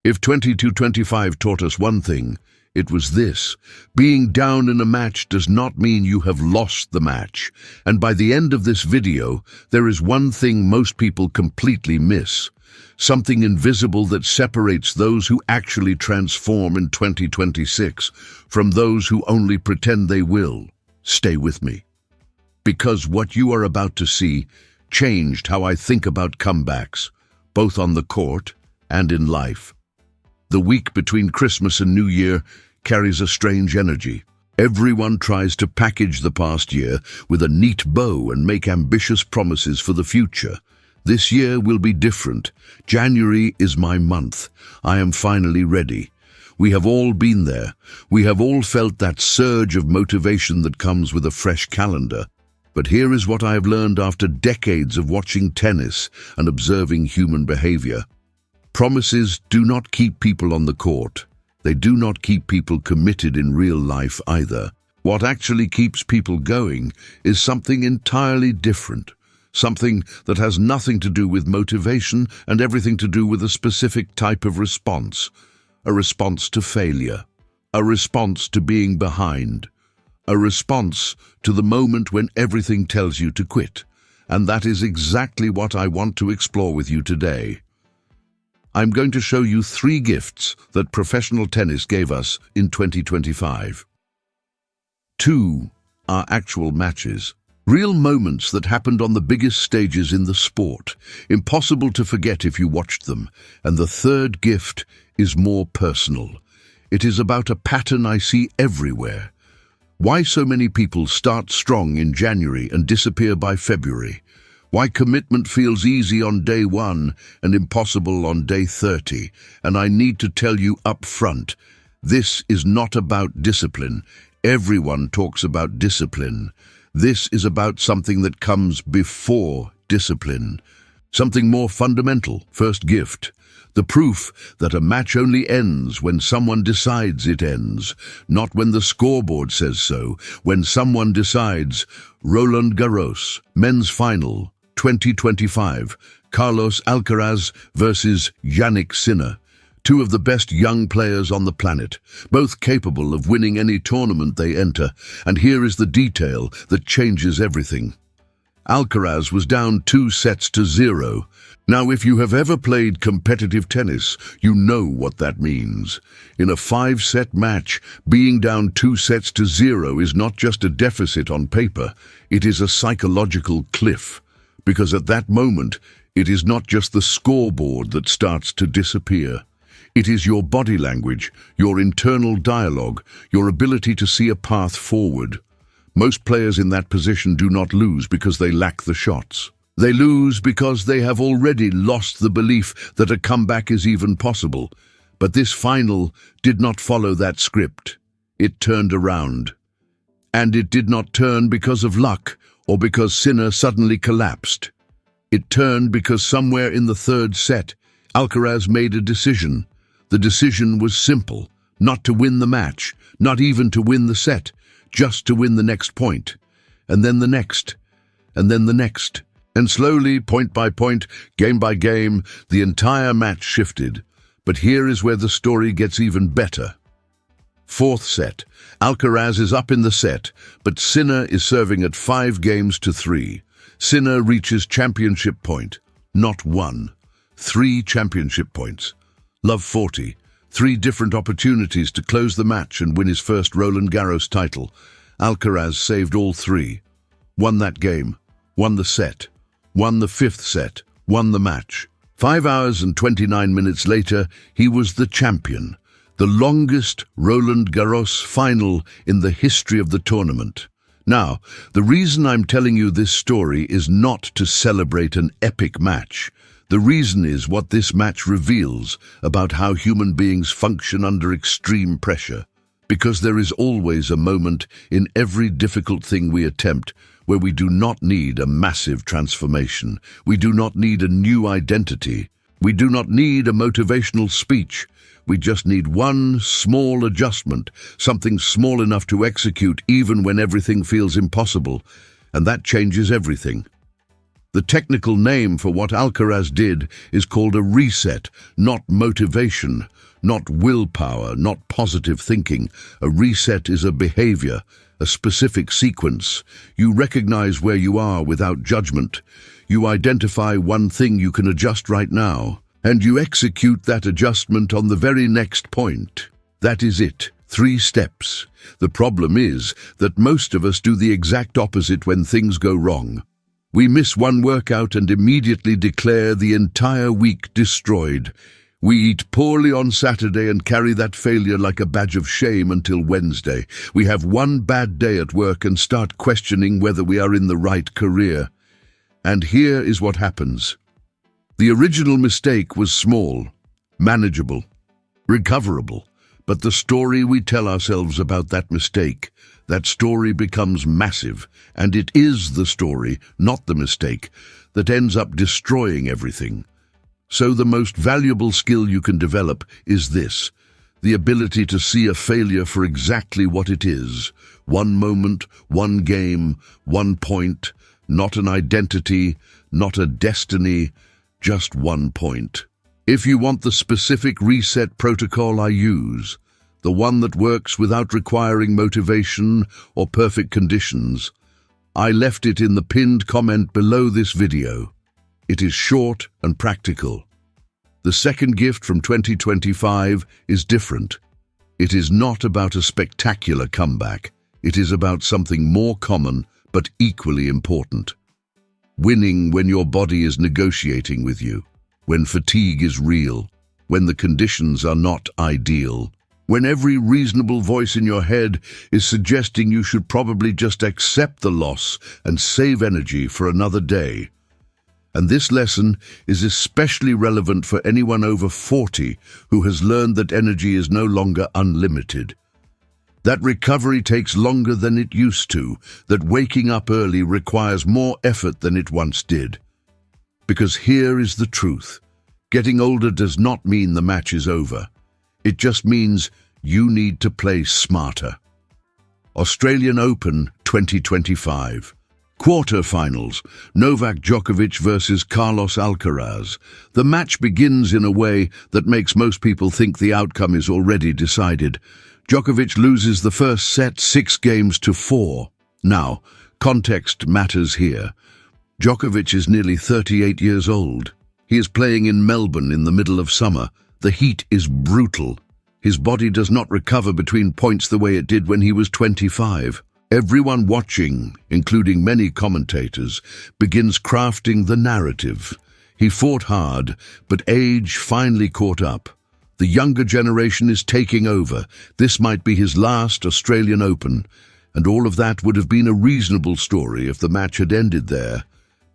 If 22-25 taught us one thing, it was this: being down in a match does not mean you have lost the match. And by the end of this video, there is one thing most people completely miss. Something invisible that separates those who actually transform in 2026 from those who only pretend they will. Stay with me. Because what you are about to see changed how I think about comebacks, both on the court and in life. The week between Christmas and New Year carries a strange energy. Everyone tries to package the past year with a neat bow and make ambitious promises for the future. This year will be different. January is my month. I am finally ready. We have all been there. We have all felt that surge of motivation that comes with a fresh calendar. But here is what I have learned after decades of watching tennis and observing human behavior. Promises do not keep people on the court. They do not keep people committed in real life either. What actually keeps people going is something entirely different. Something that has nothing to do with motivation and everything to do with a specific type of response. A response to failure. A response to being behind. A response to the moment when everything tells you to quit. And that is exactly what I want to explore with you today. I'm going to show you 3 gifts that professional tennis gave us in 2025. 2 are actual matches. Real moments that happened on the biggest stages in the sport. Impossible to forget if you watched them. And the 3rd gift is more personal. It is about a pattern I see everywhere. Why so many people start strong in January and disappear by February. Why commitment feels easy on day 1 and impossible on day 30. And I need to tell you up front, this is not about discipline. Everyone talks about discipline. This is about something that comes before discipline. Something more fundamental. First gift. The proof that a match only ends when someone decides it ends, not when the scoreboard says so. When someone decides. Roland Garros, men's final, 2025, Carlos Alcaraz versus Jannik Sinner. 2 of the best young players on the planet, both capable of winning any tournament they enter. And here is the detail that changes everything. Alcaraz was down 2-0. Now, if you have ever played competitive tennis, you know what that means. In a 5-set match, being down 2-0 is not just a deficit on paper, it is a psychological cliff. Because at that moment, it is not just the scoreboard that starts to disappear. It is your body language, your internal dialogue, your ability to see a path forward. Most players in that position do not lose because they lack the shots. They lose because they have already lost the belief that a comeback is even possible. But this final did not follow that script. It turned around. And it did not turn because of luck or because Sinner suddenly collapsed. It turned because somewhere in the 3rd set, Alcaraz made a decision. The decision was simple: not to win the match, not even to win the set, just to win the next point, and then the next, and then the next. And slowly, point by point, game by game, the entire match shifted. But here is where the story gets even better. 4th set. Alcaraz is up in the set, but Sinner is serving at 5-3. Sinner reaches championship point. Not 1. 3 championship points. Love 40. 3 different opportunities to close the match and win his first Roland Garros title. Alcaraz saved all 3. Won that game. Won the set. Won the 5th set. Won the match. 5 hours and 29 minutes later, he was the champion. The longest Roland Garros final in the history of the tournament. Now, the reason I'm telling you this story is not to celebrate an epic match. The reason is what this match reveals about how human beings function under extreme pressure. Because there is always a moment in every difficult thing we attempt where we do not need a massive transformation. We do not need a new identity. We do not need a motivational speech. We just need one small adjustment, something small enough to execute even when everything feels impossible. And that changes everything. The technical name for what Alcaraz did is called a reset, not motivation, not willpower, not positive thinking. A reset is a behavior, a specific sequence. You recognize where you are without judgment. You identify one thing you can adjust right now, and you execute that adjustment on the very next point. That is it. 3 steps. The problem is that most of us do the exact opposite when things go wrong. We miss one workout and immediately declare the entire week destroyed. We eat poorly on Saturday and carry that failure like a badge of shame until Wednesday. We have one bad day at work and start questioning whether we are in the right career. And here is what happens. The original mistake was small, manageable, recoverable. But the story we tell ourselves about that mistake, that story becomes massive, and it is the story, not the mistake, that ends up destroying everything. So the most valuable skill you can develop is this, the ability to see a failure for exactly what it is. One moment, one game, one point, not an identity, not a destiny, just one point. If you want the specific reset protocol I use, the one that works without requiring motivation or perfect conditions, I left it in the pinned comment below this video. It is short and practical. The second gift from 2025 is different. It is not about a spectacular comeback. It is about something more common but equally important. Winning when your body is negotiating with you, when fatigue is real, when the conditions are not ideal, when every reasonable voice in your head is suggesting you should probably just accept the loss and save energy for another day. And this lesson is especially relevant for anyone over 40 who has learned that energy is no longer unlimited. That recovery takes longer than it used to, that waking up early requires more effort than it once did. Because here is the truth. Getting older does not mean the match is over. It just means you need to play smarter. Australian Open 2025. Quarter-finals, Novak Djokovic versus Carlos Alcaraz. The match begins in a way that makes most people think the outcome is already decided. Djokovic loses the first set 6-4. Now, context matters here. Djokovic is nearly 38 years old. He is playing in Melbourne in the middle of summer. The heat is brutal. His body does not recover between points the way it did when he was 25. Everyone watching, including many commentators, begins crafting the narrative. He fought hard, but age finally caught up. The younger generation is taking over. This might be his last Australian Open, and all of that would have been a reasonable story if the match had ended there.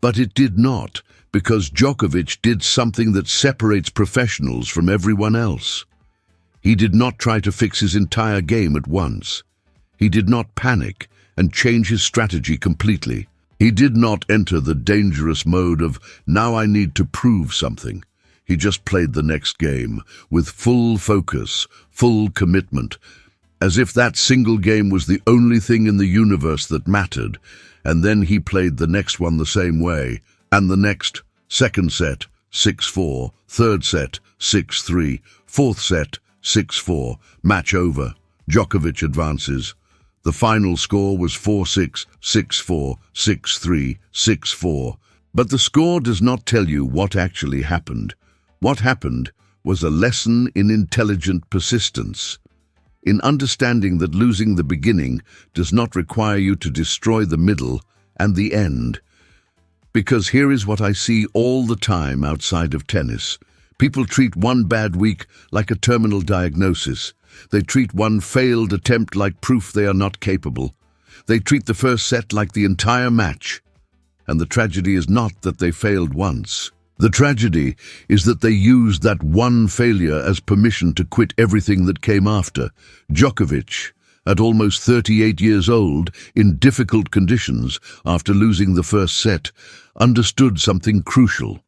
But it did not, because Djokovic did something that separates professionals from everyone else. He did not try to fix his entire game at once. He did not panic and change his strategy completely. He did not enter the dangerous mode of, now I need to prove something. He just played the next game with full focus, full commitment, as if that single game was the only thing in the universe that mattered. And then he played the next one the same way, and the next, second set, 6-4, third set, 6-3, fourth set, 6-4, match over. Djokovic advances. The final score was 4-6, 6-4, 6-3, 6-4. But the score does not tell you what actually happened. What happened was a lesson in intelligent persistence, in understanding that losing the beginning does not require you to destroy the middle and the end. Because here is what I see all the time outside of tennis. People treat one bad week like a terminal diagnosis. They treat one failed attempt like proof they are not capable. They treat the first set like the entire match. And the tragedy is not that they failed once. The tragedy is that they used that one failure as permission to quit everything that came after. Djokovic, at almost 38 years old, in difficult conditions, after losing the first set, understood something crucial.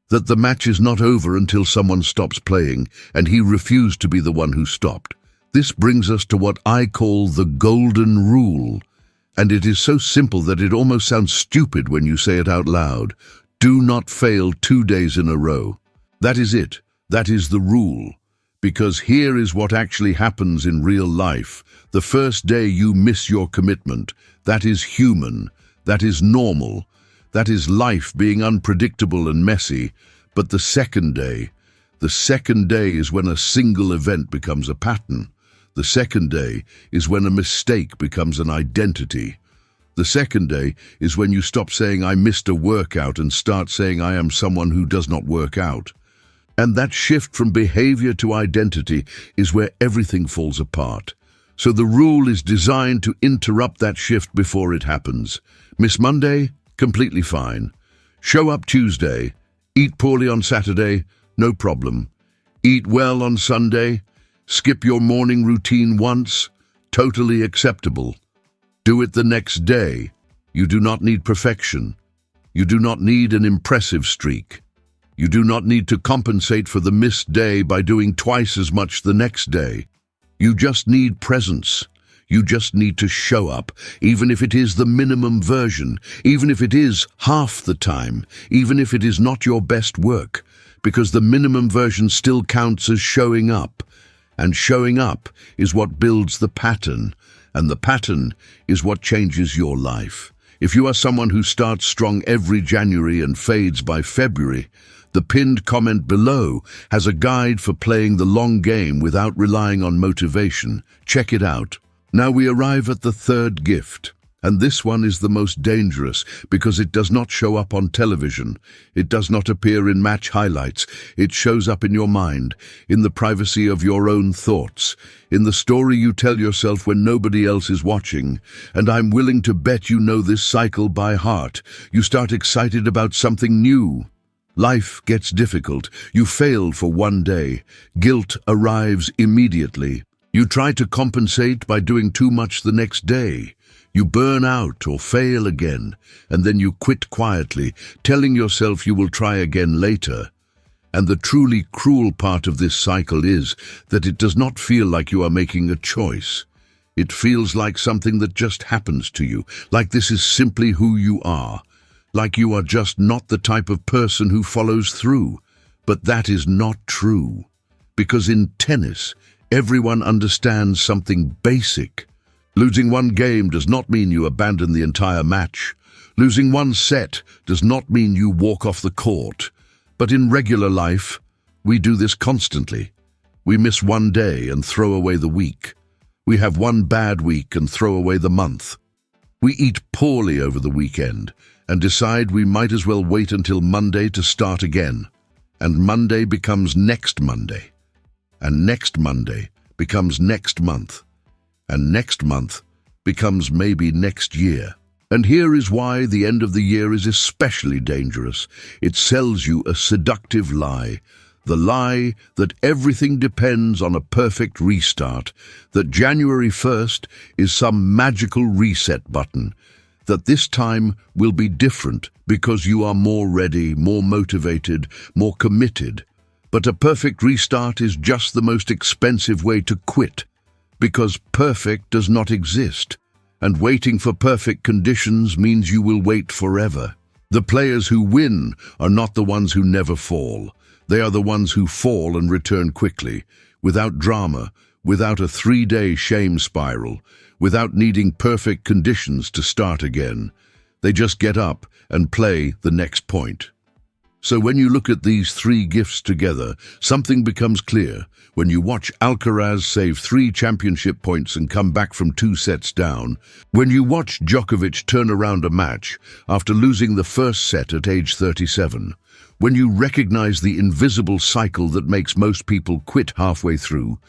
That the match is not over until someone stops playing, and he refused to be the one who stopped. This brings us to what I call the golden rule. And it is so simple that it almost sounds stupid when you say it out loud. Do not fail 2 days in a row. That is it. That is the rule. Because here is what actually happens in real life. The first day you miss your commitment. That is human. That is normal. That is life being unpredictable and messy. But the second day is when a single event becomes a pattern. The second day is when a mistake becomes an identity. The second day is when you stop saying, I missed a workout, and start saying, I am someone who does not work out. And that shift from behavior to identity is where everything falls apart. So the rule is designed to interrupt that shift before it happens. Miss Monday? Completely fine. Show up Tuesday. Eat poorly on Saturday? No problem. Eat well on Sunday? Skip your morning routine once? Totally acceptable. Do it the next day. You do not need perfection. You do not need an impressive streak. You do not need to compensate for the missed day by doing twice as much the next day. You just need presence. You just need to show up, even if it is the minimum version, even if it is half the time, even if it is not your best work, because the minimum version still counts as showing up. And showing up is what builds the pattern, and the pattern is what changes your life. If you are someone who starts strong every January and fades by February, the pinned comment below has a guide for playing the long game without relying on motivation. Check it out. Now we arrive at the third gift. And this one is the most dangerous because it does not show up on television. It does not appear in match highlights. It shows up in your mind, in the privacy of your own thoughts, in the story you tell yourself when nobody else is watching. And I'm willing to bet you know this cycle by heart. You start excited about something new. Life gets difficult. You failed for one day. Guilt arrives immediately. You try to compensate by doing too much the next day. You burn out or fail again, and then you quit quietly, telling yourself you will try again later. And the truly cruel part of this cycle is that it does not feel like you are making a choice. It feels like something that just happens to you, like this is simply who you are, like you are just not the type of person who follows through. But that is not true, because in tennis, everyone understands something basic. Losing one game does not mean you abandon the entire match. Losing one set does not mean you walk off the court. But in regular life, we do this constantly. We miss one day and throw away the week. We have one bad week and throw away the month. We eat poorly over the weekend and decide we might as well wait until Monday to start again. And Monday becomes next Monday. And next Monday becomes next month. And next month becomes maybe next year. And here is why the end of the year is especially dangerous. It sells you a seductive lie. The lie that everything depends on a perfect restart, that January 1st is some magical reset button, that this time will be different because you are more ready, more motivated, more committed. But a perfect restart is just the most expensive way to quit. Because perfect does not exist, and waiting for perfect conditions means you will wait forever. The players who win are not the ones who never fall. They are the ones who fall and return quickly, without drama, without a 3-day shame spiral, without needing perfect conditions to start again. They just get up and play the next point. So when you look at these 3 gifts together, something becomes clear. When you watch Alcaraz save 3 championship points and come back from 2 sets down, when you watch Djokovic turn around a match after losing the first set at age 37, when you recognize the invisible cycle that makes most people quit halfway through,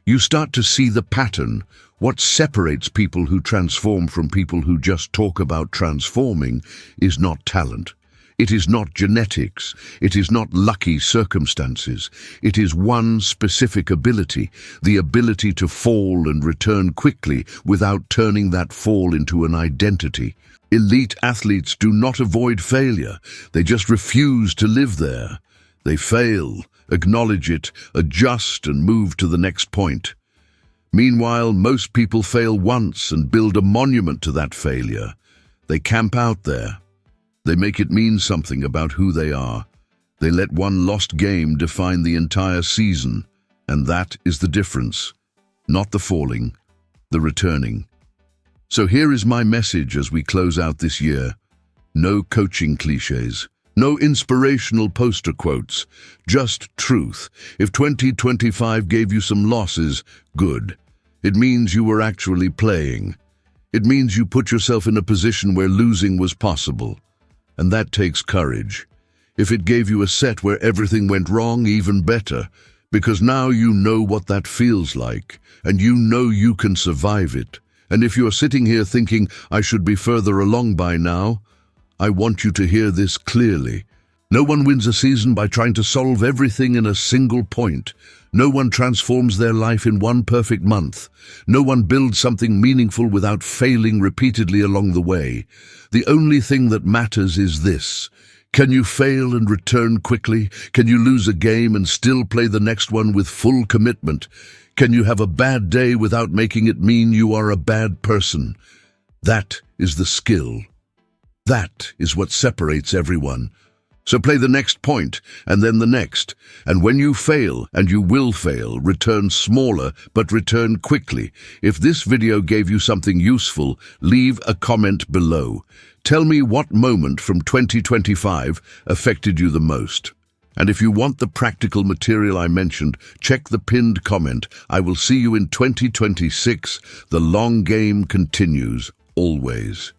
you start to see the pattern. What separates people who transform from people who just talk about transforming is not talent. It is not genetics. It is not lucky circumstances. It is one specific ability, the ability to fall and return quickly without turning that fall into an identity. Elite athletes do not avoid failure. They just refuse to live there. They fail, acknowledge it, adjust, and move to the next point. Meanwhile, most people fail once and build a monument to that failure. They camp out there. They make it mean something about who they are. They let one lost game define the entire season, and that is the difference. Not the falling, the returning. So here is my message as we close out this year. No coaching cliches. No inspirational poster quotes. Just truth. If 2025 gave you some losses, good. It means you were actually playing. It means you put yourself in a position where losing was possible. And that takes courage. If it gave you a set where everything went wrong, even better. Because now you know what that feels like, and you know you can survive it. And if you're sitting here thinking, I should be further along by now, I want you to hear this clearly. No one wins a season by trying to solve everything in a single point. No one transforms their life in one perfect month. No one builds something meaningful without failing repeatedly along the way. The only thing that matters is this. Can you fail and return quickly? Can you lose a game and still play the next one with full commitment? Can you have a bad day without making it mean you are a bad person? That is the skill. That is what separates everyone. So play the next point, and then the next. And when you fail, and you will fail, return smaller, but return quickly. If this video gave you something useful, leave a comment below. Tell me what moment from 2025 affected you the most. And if you want the practical material I mentioned, check the pinned comment. I will see you in 2026. The long game continues, always.